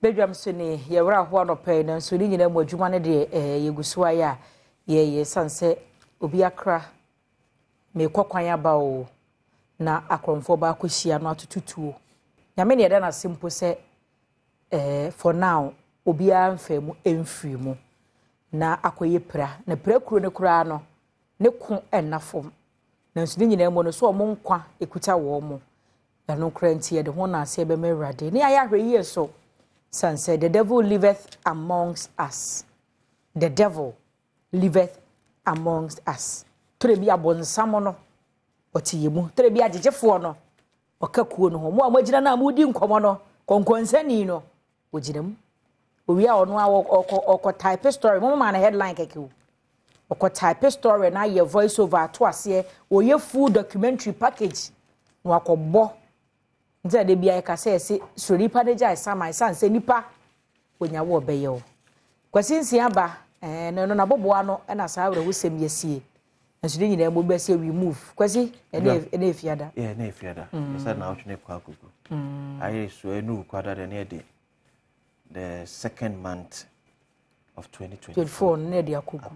Badwam so ne ye wra ho no pay na so ni nyina mu adwuma ne de yegusuwa ya ye sanse obi akra me kwakwan aba o na akromfo ba akohia no atotutuo nyame ne yeda na simple se for now obi amfam emfiri mu na akoye pra na pra kuro ne kura no ne ko enafom na so ni nyina mu no so omo nkwa ekuta wo mo na no kra ntie de ho na ase be mewrade ne ayahwe yie so. Son said, the devil liveth amongst us. The devil liveth amongst us. Trebi abon samono. Oti yemu. Trebi ajejefo no. Okakuo no ho. Mo amagina na mudi nkomo no. Konkonsani no. Ojinem. Owi a ono a oko type story. Mo ma na headline keke o. Oko type story na ye voice over to ase. Oye full documentary package. No akobbo. Nza de bia ka se so nipa de jai sama sanse nipa onyawo obeye o kwasinsi aba no na boboa no na sa awre wusem yesie nso de nyina mo se we move kwasi ene efiada na efiada yesa na otune kwa kuku ayi so enu kwada de ne de the second month of 2024 ne de akuku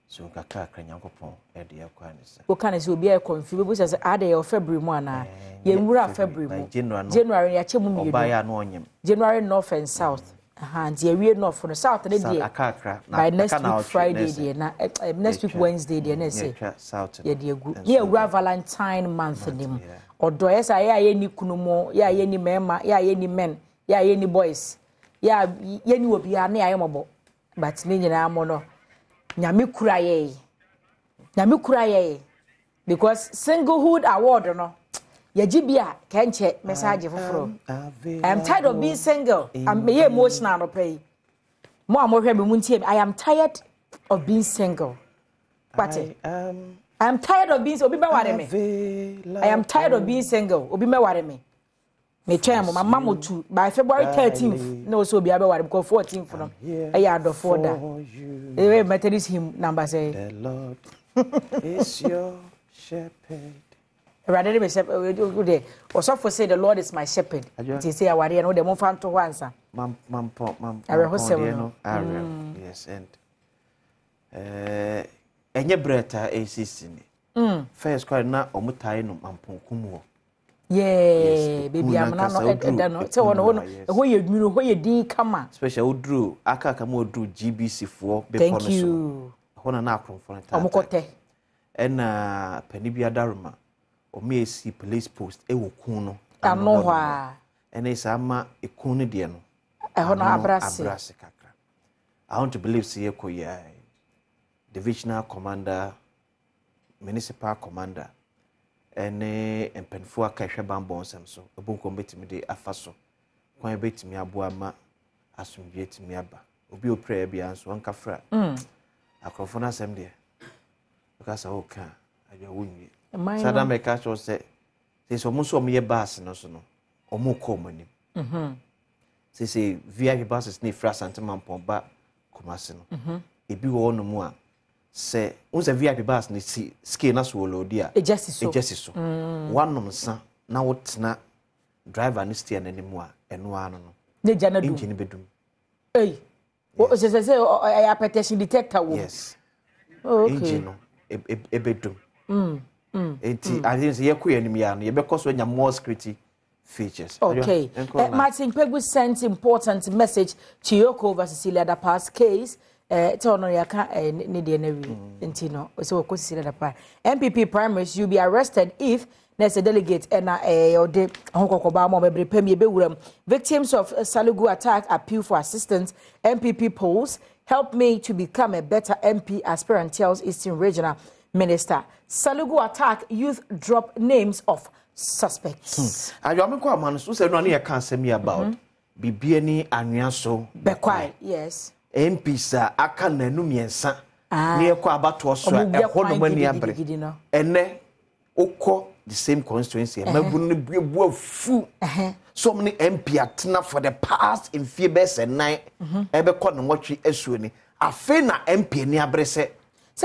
so kaka kranyankopon e de yakwa ne se wo kana se obi e confuse bo se ade of February mu ana ye nwura February mu January ya chemu mi oba ya no onyem January north and south and ye we north no south ne de by next week Friday de na next week Wednesday de na say ye de egu ye nwura Valentine month nim odo yesa ye ni kunumo ye ni mema ye ni men ye ni boys ye ni obi a na ayemobo but ne nyina amo no nyame kura ye because singlehood award no yagibia kenche message foforo I am tired of being single I'm emotional no pay mo amhwe me muntie I am tired of being single but I am tired of being obi me ware me I am tired of being single obi me ware me twem mo mama mo tu by February 13th no so obi abeware because 14th no I do for that the Methodist hymn number say the Lord is your shepherd. Rather be shepherd good also for say the Lord is my shepherd. It say aware no dem fan to wansa mam yes and enye breta ACC ni first quite na omutai no mamponkum wo yeah baby amna no eda no say wono ho ye dwunu ho ye din kama special odru aka ma odru GBC fo be thank you ho na akromfo na ta omokote ena pani bia daruma o me esi police post e wo kun no ano ha ena isa ma e kun ne de no ho na abrase kakra I want to believe say ekoya divisional commander municipal commander ene empenfo aka hwe bambon sem so ebunko betimi de afaso kwan betimi aboa ma asomdwe timi aba obi opre bia nso anka fra akrofo na sem de because o ka aja wonwie sada me ka cho se so mo so mo ye bus no so no omo ko manim se VIP buses ni fra santampon ba komase no ebi wo no mu a se unse VIP bus ni ski na so lodi a ejesi so wanom nsa na wotena driver ni steer na nimu a eno ano no ne jana dum engine bedum o se I petition detector wo yes okay engine no ebedum enti I think say yakuya nim ya no ye bekoso nya more security features. Okay. Martin Pegu sent important message to Yoko versus Cecilia Dapa's case. Tono yaka ni de newi intino so ko Cecilia Dapa. MPP primaries you be arrested if there's a delegate and or de honkokoba mo bebre pam ye bewuram. Victims of Salugu attack appeal for assistance. MPP polls help me to become a better MP aspirant, tells Eastern Regional Minister. Salugu attack youth drop names of suspects. Ayo ameko amanu so say no na ye kan semi about bibie ni anwea so bekwai yes MP sa aka nanu miensa na ye kwa abato so e hono mani abre ene ukọ the same constituency mabunu ne buebu afu so many MP atena for the past in few best and 9 ebe kọ no nwotwe asuo ni afi na MP ni abre se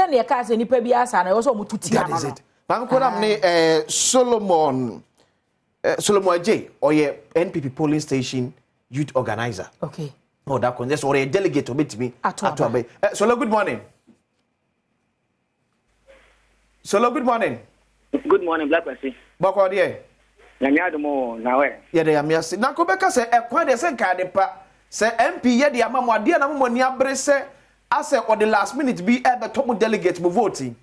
ne ka se nipa bi asa na so mututi na no Bankoram ni Solomon J or ye NPP polling station youth organizer. Okay. Oh, that contest or a delegate to me. Solo, good morning. Solo, good morning. Good morning, Black Person. Bako dear. Adom now. Yeah, they are me. Now, Quebec say a quite a second cardepa. Say MP, yeah, the Amamo, dear Namonia Bresse. I said, or the last minute be at the top of delegates voting.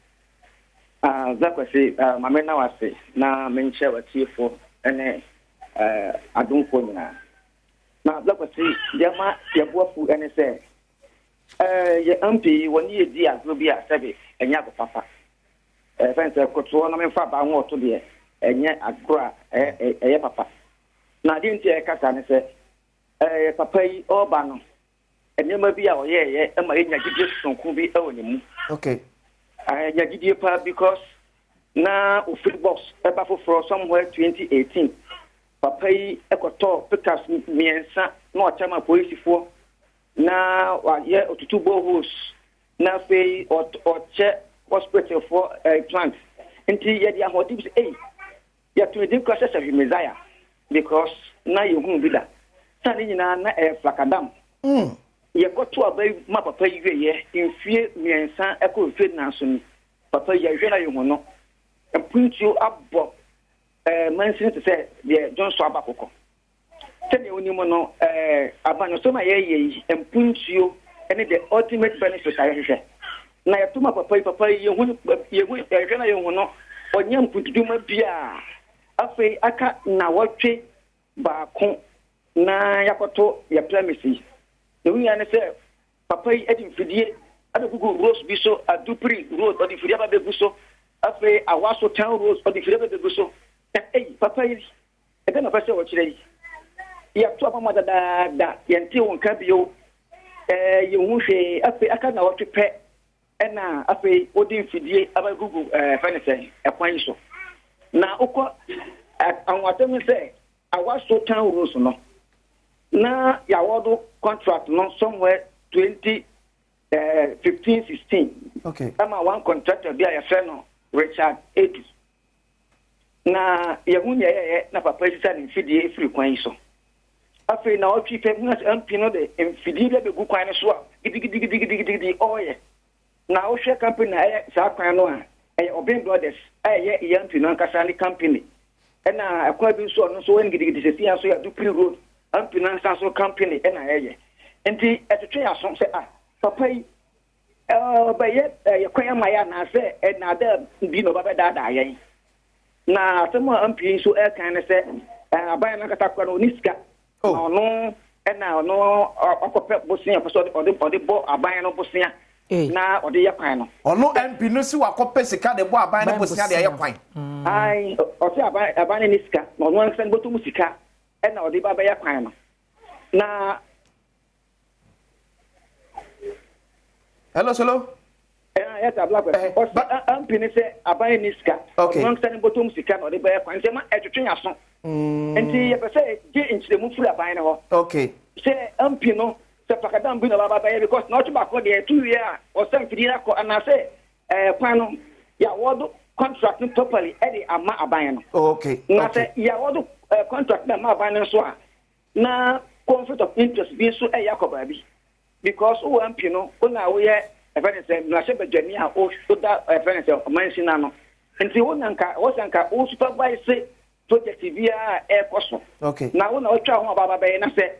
Black Person, my men now I say, now men share a tea for and I don't for me now. Now, Black Person, dear ma, your boy, and say, your MP, 1 year, dear, will be a service, and Yako Papa. Fence control, I mean, far by more to be and yet I cry a papa. Now, didn't hear Cassan say, Papa or Bano, and you may be our yeah, and my Yagidius from Kubi owning. Okay. I Yagidia because now, free box, a buffalo for somewhere 2018. Papa, Equator, Picas, me and son, no time of police for now, 1 year or 2 bows, now pay or check. Hospital for plant. Until you are what is a. You have to do process of Messiah because now you won't be that. Standing in a flacadam. You got to a baby map of pay in fear me and son echo fit Nanson. Papa, you know, and point you up, Bob. Mention to say, the John Swabako. Tell you when you know, about so my and point you any the ultimate benefit I say. Na ya tuma papa ye hu na ye hu no onyam kutuduma bia afi aka na wotwe ba ko na yakoto ya premises no wi ane se papa yi edi mfidie adogugu rose bi so adupri rose odi fidie ba begu so afi awaso town rose odi fidie ba begu so papa yi e ga na fa se wo kire yi ya to apa da yente won ka bio ye hu hwe afi aka na wotwe pe na afi odi fidie aba Google fenese ekwan so na ukọ anwatem say awaso town rules no na ya wodo contract no somewhere 2015-16 okay ama one contractor bi a friend no Richard Edu na yehunya ye na papa sisa ni fidie free kwan so afi na otwi pe na MP no de fidie be gu kwan so a gidi oye na o share company na sa kwan no a Obin Brothers young to non-Catholic company and akwa bi so no so when gidi se sia so ya dupri road and finance so company and enti etwe aso say papa yi ba ye kwan ma ya na say na da bi no ba da yen na temo ampi so kan say aban na kata kwa no niska no na no akope bosia so ode bo aban no bosia na ode yakwan no ono MP no si wakope sika de bo aban na bosia de yakwan ai o si aban ni sika no no ansan botu musika na ode ba yakwan no na hello solo yes black but MP ni say aban ni sika no ansan botu musika na ode ba yakwan say ma etwetwe aso enti ye be say je inchire mu fura aban no okay say MP no se pakadam bi na baba baye because not back for the 2 year or some fidina ko and say kwano ya wodo contract properly e dey ama aban no okay na say ya wodo contract na ma aban no so a na conflict of interest bi so e yakoba bi because o MP no na we e fene say na se bejani a o so da fene say mansion na no nti wo nanka wo sanka o supervise project via e koso okay na wo na o twa ho baba baye na say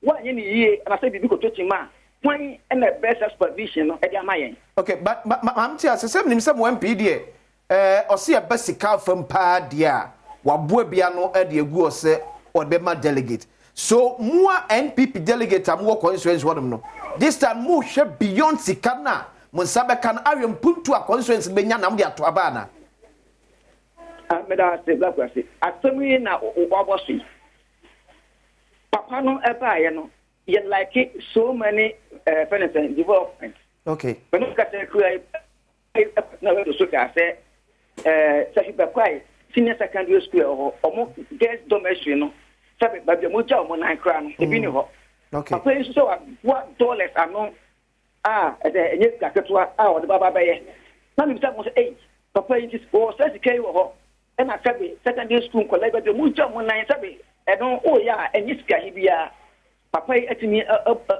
one ye and I say bibi ko tochima when and the best supervision no e dey amayen okay but am tia se sem nim sem MP de o se e basika fam pa de a waboa bia no e de egu o se o be ma delegate so mua NPP delegate am wo constituency wonum no this time mu hwe beyond sika na mo nsabe kan awem puntu a constituency benya na mo de ato aba na me da se black say asemi na wo bosi Papa no eba no you like it so many finance development okay when you get to na we so ka say say be kwai senior secondary school or girls dormitory no sabe ba bi mo ja mo nan kra no e bi ni ho okay papa is so what dollars ano enye kaketwa o de baba baye na mi say mo say papa is o say kai ho e na sabe secondary school ko like be mo ja mo nan sabe e don o ya enye sika hibia papa yi atimi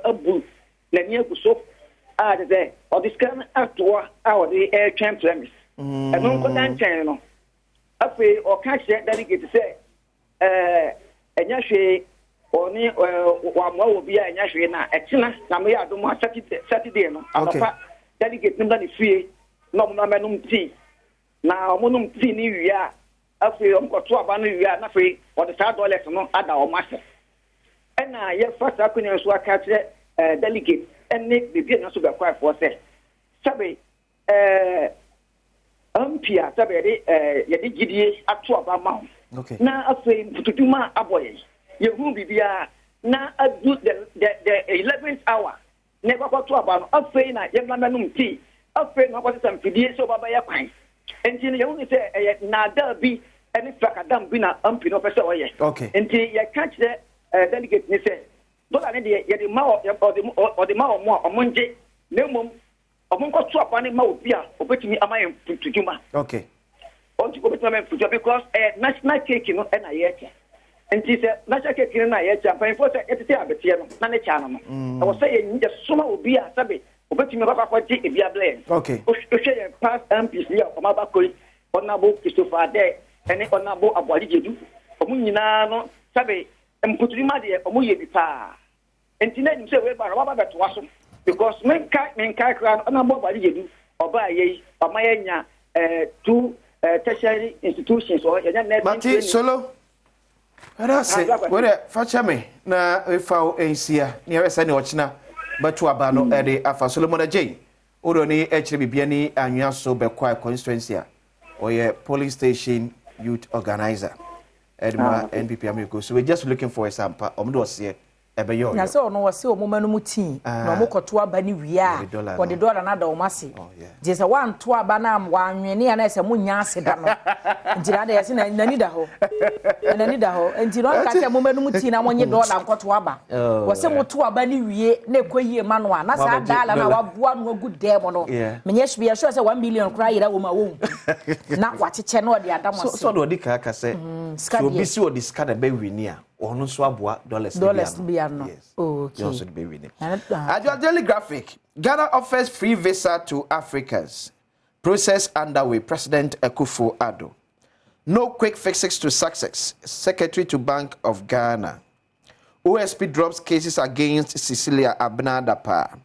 abu na ni akuso a de say or this can atwa a the air train premise and no ko dan chen no afi o ka che delegate say enya hwe oni wa mo obi a enya hwe na etina na me ya do mo Saturday no anopa delegate nimba ni fie no mo na menum tea na mo num tea ni wia afi o ko to aba no wia na fi o de $5 no ada o ma se ena ye first akunya so aka che delegate ene bibia na so be kwa for say sabe ampia sabe ye di gidie ato aba ma na afi fututuma aboye ye hu bibia na adu the 11th hour ne kwa to aba no afi na ye na menum tea afi na kwa sam fidie so baba ye kwan enti ye hu ni say na da bi ene frakadam bi na ampi no pese oye enti ye catch the delegate ni say dollar ne de ye de ma o de ma o mo omonje na mom omonko to apa ne ma obi a obetimi amaye tutuma on to obetimi amaye tutuma because national cake no na ye che enti say national cake no na ye che ampan for say etete abetie no na ne cha no no wo say ye nje soma obi a sabe obetimi ba kwa je ebi ablen o hwe ye pass MPs ya o ma ba koi onabo Christopher de ene onabo abwali jedu omu nyina no sabe mputulima de omu ye bi pa enti na nim se we ba ba beto waso because men kai kra onabo abwali jedu oba ye nya two tertiary institutions or ya na Mati solo ara se we facha me na we fa ensia ne we sa ne ochina beto aba no e de afa Solomon Ajay oro ni e kire bibia ni anwa so be kwa constituency a oye police station youth organizer Edma NPP America. So we're just looking for a sample. Omdo se ebe yo. Na so no wase omoma no mutin na omokoto aba ni wia o de dollar na da omase. Je se wan to aba na wanwene ya na se munya aseda no. Njira da yase na nani da ho. Nani da ho. Nti no ka se omoma no mutin na monye dollar nkoto aba. Wase moto aba ni wie na ekoyie ma no a na sa dala na waboa no good dem no. Menye hwe ya sure se 1 million kra yira wo ma wo. Na wacheche no de adamase. So do di ka se so bi si o discard be wini a ono so aboa dollars bia no. Okay. Also the be winning. Your daily graphic. Ghana offers free visa to Africans. Process underway. President Akufo-Addo. No quick fixes to success. Secretary to Bank of Ghana. OSP drops cases against Cecilia Abnadapa.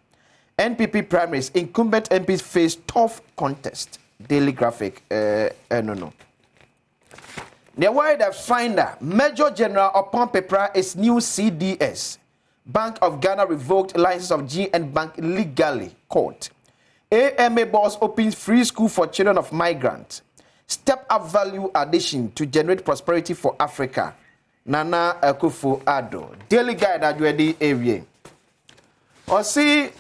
NPP primaries. Incumbent MPs face tough contest. Daily graphic. No. The word of finder, Major General Upon Pepra is new CDS. Bank of Ghana revoked license of GN Bank legally. Court. AMA boss opens free school for children of migrants. Step up value addition to generate prosperity for Africa. Nana Akufo-Addo. Daily guide adwedi area. Or see,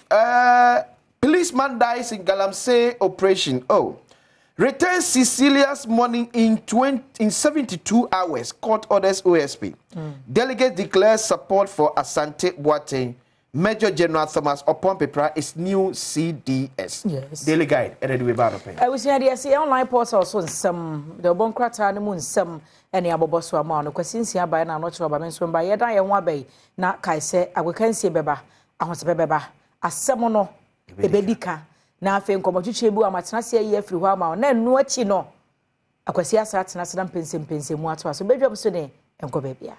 policeman dies in Galamsey operation. Returns Cecilia's money in 72 hours. Court orders OSP. Delegate declares support for Asante Boateng. Major General Thomas Upon Pepra is new CDS. Yes. Daily guide. I was here to see online portal also some the Bonkrata and Moon some any aboboso amount. Questions here by now not sure about mention by Yeda and Wabe. Na Kai say I will can see Beba. I want Beba. A semono ebedika. Na afen komochiche bu amatenase ye free hwa ma na enu achi no akwasi asa atenase na pense mu ato aso bedwam so ne enko bebia